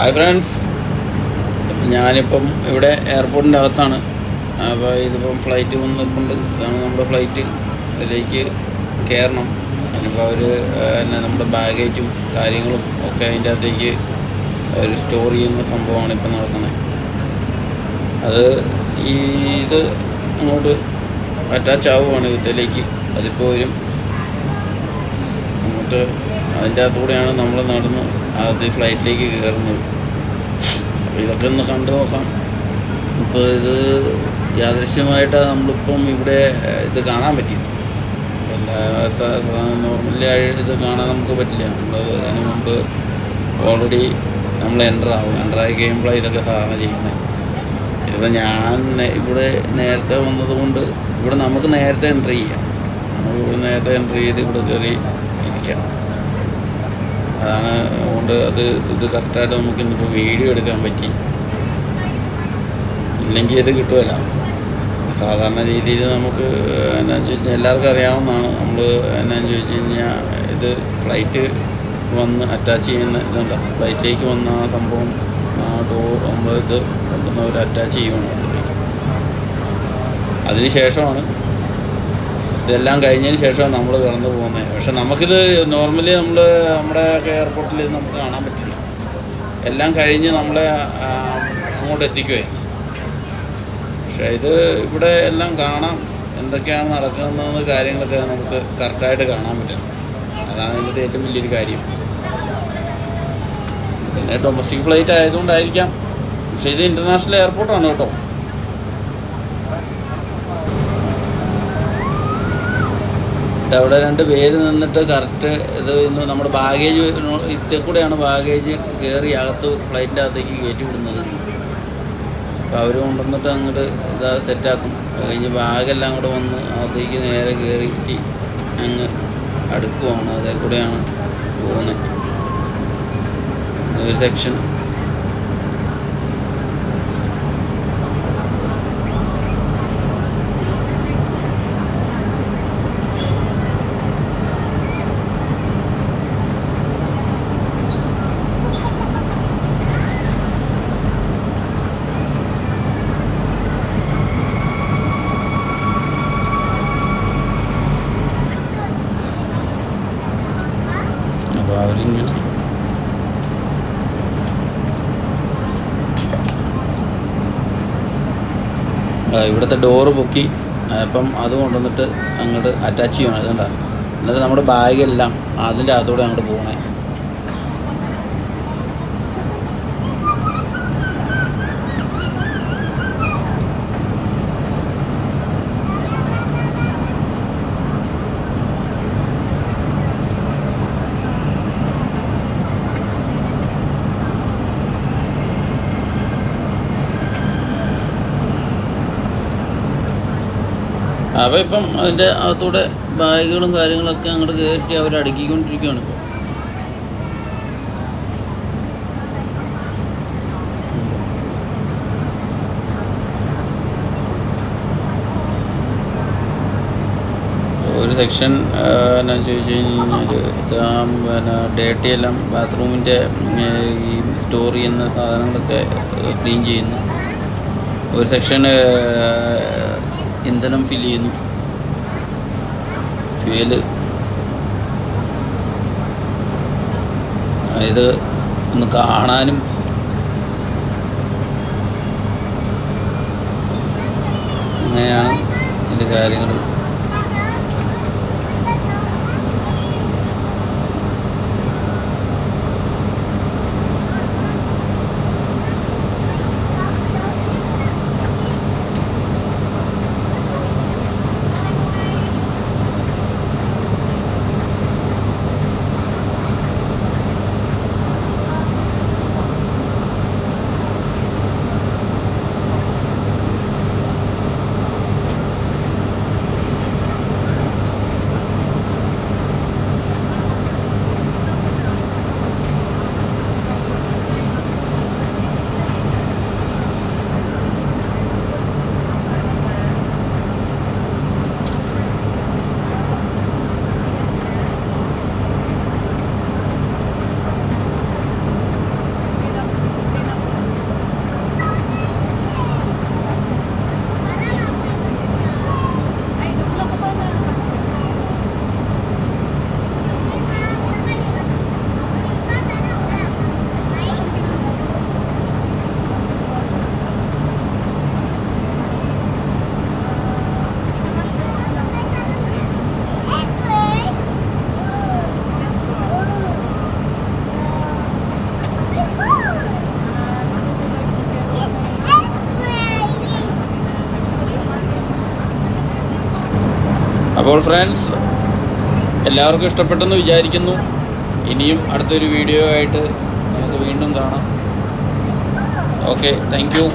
Hi friends, ഞാനിപ്പം ഇവിടെ എയർപോർട്ടിൻ്റെ അകത്താണ്. അപ്പോൾ ഇതിപ്പം ഫ്ലൈറ്റ് വന്നിട്ടുണ്ട്. ഇതാണ് നമ്മുടെ ഫ്ലൈറ്റ്. അതിലേക്ക് കയറണം. അതിനിപ്പോൾ അവർ നമ്മുടെ ബാഗേജും കാര്യങ്ങളും ഒക്കെ അതിൻ്റെ അകത്തേക്ക് ഒരു സ്റ്റോർ ചെയ്യുന്ന സംഭവമാണ് ഇപ്പം നടക്കുന്നത്. അത് ഇത് അങ്ങോട്ട് അറ്റാച്ച് ആവുകയാണ് ഇതിലേക്ക്. അതിപ്പോൾ വരും. എന്നിട്ട് അതിൻ്റെ അകത്തൂടെയാണ് നമ്മൾ നടന്ന് ആദ്യ ഫ്ലൈറ്റിലേക്ക് കയറുന്നത്. അപ്പോൾ ഇതൊക്കെ ഒന്ന് കണ്ടു നോക്കാം. ഇപ്പോൾ ഇത് യാദൃശ്യമായിട്ടാണ് നമ്മളിപ്പം ഇവിടെ ഇത് കാണാൻ പറ്റിയത്. എല്ലാ നോർമലി ഇത് കാണാൻ നമുക്ക് പറ്റില്ല. നമ്മൾ അതിന് മുമ്പ് ഓൾറെഡി നമ്മൾ എൻ്ററായി കഴിയുമ്പോഴാണ് ഇതൊക്കെ സാധാരണ ചെയ്യുന്നത്. ഇതിപ്പോൾ ഞാൻ ഇവിടെ നേരത്തെ വന്നതുകൊണ്ട് ഇവിടെ നമുക്ക് നേരത്തെ എൻ്റർ ചെയ്യാം. നമ്മളിവിടെ നേരത്തെ എൻ്റർ ചെയ്ത് ഇവിടെ കയറി ഇരിക്കാം. അതാണ് അതുകൊണ്ട് ഇത് കറക്റ്റായിട്ട് നമുക്ക് ഇന്നിപ്പോൾ വീഡിയോ എടുക്കാൻ പറ്റി. ഇല്ലെങ്കിൽ ഇത് കിട്ടുമല്ല. സാധാരണ രീതിയിൽ നമുക്ക് എന്നാന്ന് ചോദിച്ചു കഴിഞ്ഞാൽ എല്ലാവർക്കും അറിയാവുന്നതാണ്. നമ്മൾ എന്നാന്ന് ചോദിച്ചു കഴിഞ്ഞാൽ ഇത് ഫ്ലൈറ്റ് വന്ന് അറ്റാച്ച് ചെയ്യുന്ന ഇതുണ്ട്. ഫ്ലൈറ്റിലേക്ക് വന്ന ആ സംഭവം നമ്മളിത് കൊണ്ടുവന്നവർ അറ്റാച്ച് ചെയ്യുകയാണ് അതിലേക്ക്. അതിന് ശേഷമാണ് ഇതെല്ലാം കഴിഞ്ഞതിന് ശേഷമാണ് നമ്മൾ കടന്നു പോകുന്നത്. പക്ഷെ നമുക്കിത് നോർമലി നമ്മുടെ എയർപോർട്ടിൽ ഇത് നമുക്ക് കാണാൻ പറ്റില്ല. എല്ലാം കഴിഞ്ഞ് നമ്മളെ അങ്ങോട്ട് എത്തിക്കുകയാണ്. പക്ഷേ ഇത് ഇവിടെ എല്ലാം കാണാം. എന്തൊക്കെയാണ് നടക്കുന്നത് കാര്യങ്ങളൊക്കെ നമുക്ക് കറക്റ്റായിട്ട് കാണാൻ പറ്റും. അതാണ് ഇതിൻ്റെ ഏറ്റവും വലിയൊരു കാര്യം. പിന്നെ ഡൊമസ്റ്റിക് ഫ്ലൈറ്റ് ആയതുകൊണ്ടായിരിക്കാം. പക്ഷേ ഇത് ഇൻ്റർനാഷണൽ എയർപോർട്ടാണ് കേട്ടോ. അവിടെ 2 പേര് നിന്നിട്ട് കറക്റ്റ് ഇത് ഇന്ന് നമ്മുടെ ബാഗേജ് കൂടെയാണ് ബാഗേജ് കയറി അകത്ത് ഫ്ലൈറ്റിൻ്റെ അകത്തേക്ക് കയറ്റി വിടുന്നത്. അപ്പോൾ അവർ കൊണ്ടുവന്നിട്ട് അങ്ങോട്ട് ഇതാ സെറ്റാക്കും. കഴിഞ്ഞ് ബാഗെല്ലാം കൂടെ വന്ന് അകത്തേക്ക് നേരെ കയറിയിട്ട് അങ്ങ് അടുക്കുവാണ്. അതേ കൂടെയാണ് പോകുന്നത്. ഒരു സെക്ഷൻ അവരിങ്ങനെ ഇവിടുത്തെ ഡോറ് പൊക്കി അപ്പം അത് കൊണ്ടുവന്നിട്ട് അങ്ങോട്ട് അറ്റാച്ച് ചെയ്യണം. അതുകൊണ്ടാ. എന്നിട്ട് നമ്മുടെ ബാഗെല്ലാം അതിൻ്റെ അകത്തൂടെ അങ്ങോട്ട് പോകണേ. അപ്പോൾ ഇപ്പം അതിൻ്റെ അകത്തൂടെ ബാഗുകളും കാര്യങ്ങളൊക്കെ അങ്ങോട്ട് കയറ്റി അവർ അടുക്കിക്കൊണ്ടിരിക്കുകയാണ് ഇപ്പോൾ. ഒരു സെക്ഷൻ എന്നാന്ന് ചോദിച്ചു കഴിഞ്ഞാൽ പിന്നെ ഡേറ്റ എല്ലാം ബാത്റൂമിൻ്റെ ഈ സ്റ്റോർ ചെയ്യുന്ന സാധനങ്ങളൊക്കെ ക്ലീൻ ചെയ്യുന്നു. ഒരു സെക്ഷൻ ഇന്ധനം ഫില്ല് ചെയ്യുന്നു. ഫ്യൂവല് ഇത് ഒന്ന് കാണാനും അങ്ങനെയാണ് ഇതിൻ്റെ കാര്യങ്ങൾ. അപ്പോൾ ഫ്രണ്ട്സ്, എല്ലാവർക്കും ഇഷ്ടപ്പെട്ടെന്ന് വിചാരിക്കുന്നു. ഇനിയും അടുത്തൊരു വീഡിയോ ആയിട്ട് നമുക്ക് വീണ്ടും കാണാം. Okay, thank you.